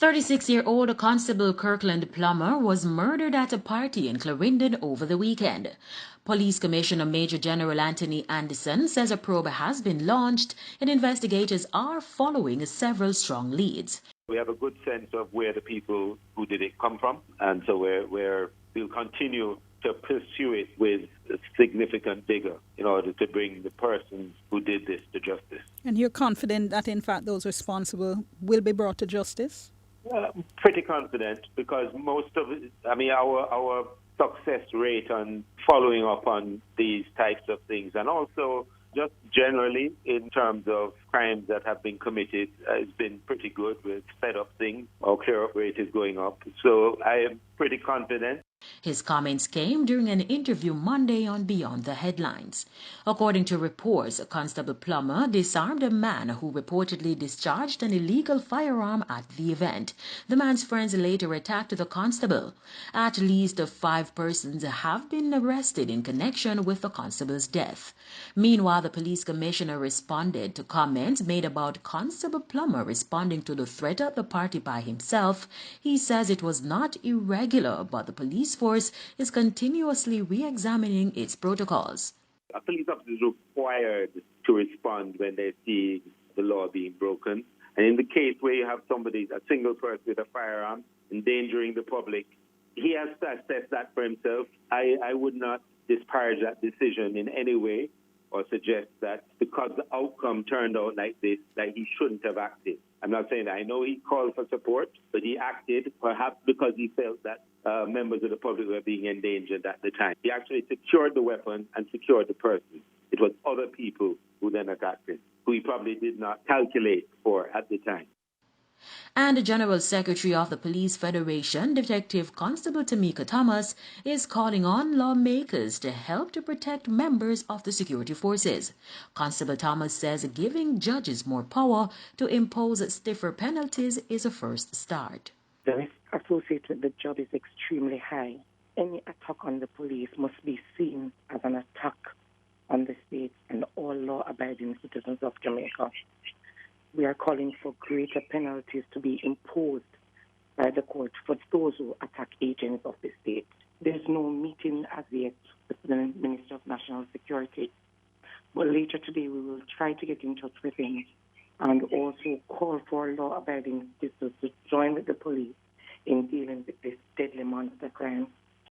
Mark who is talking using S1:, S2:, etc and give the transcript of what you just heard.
S1: 36-year-old Constable Kirkland Plummer was murdered at a party in Clarendon over the weekend. Police Commissioner Major General Anthony Anderson says a probe has been launched and investigators are following several strong leads.
S2: We have a good sense of where the people who did it come from, and so we'll continue to pursue it with a significant vigor in order to bring the persons who did this to justice.
S3: And you're confident that, in fact, those responsible will be brought to justice?
S2: Pretty confident, because most of it, our success rate on following up on these types of things, and also just generally in terms of crimes that have been committed, has been pretty good. We've sped up things. Our clear-up rate is going up. So I am pretty confident.
S1: His comments came during an interview Monday on Beyond the Headlines. According to reports, Constable Plummer disarmed a man who reportedly discharged an illegal firearm at the event. The man's friends later attacked the constable. At least 5 persons have been arrested in connection with the constable's death. Meanwhile, the police commissioner responded to comments made about Constable Plummer responding to the threat at the party by himself. He says it was not irregular, but the police force is continuously re-examining its protocols.
S2: A police officer is required to respond when they see the law being broken. And in the case where you have a single person with a firearm endangering the public, he has to assess that for himself. I would not disparage that decision in any way or suggest that because the outcome turned out like this, that he shouldn't have acted. I'm not saying that. I know he called for support, but he acted perhaps because he felt that members of the public were being endangered at the time. He actually secured the weapon and secured the person. It was other people who then attacked him, who he probably did not calculate for at the time.
S1: And the General Secretary of the Police Federation, Detective Constable Tamika Thomas, is calling on lawmakers to help to protect members of the security forces. Constable Thomas says giving judges more power to impose stiffer penalties is a first start.
S4: The risk associated with the job is extremely high. Any attack on the police must be seen as an attack on the state and all law-abiding citizens of Jamaica. We are calling for greater penalties to be imposed by the court for those who attack agents of the state. There's no meeting as yet with the Minister of National Security, but later today we will try to get in touch with him and also call for law-abiding citizens to join with the police in dealing with this deadly monster crime.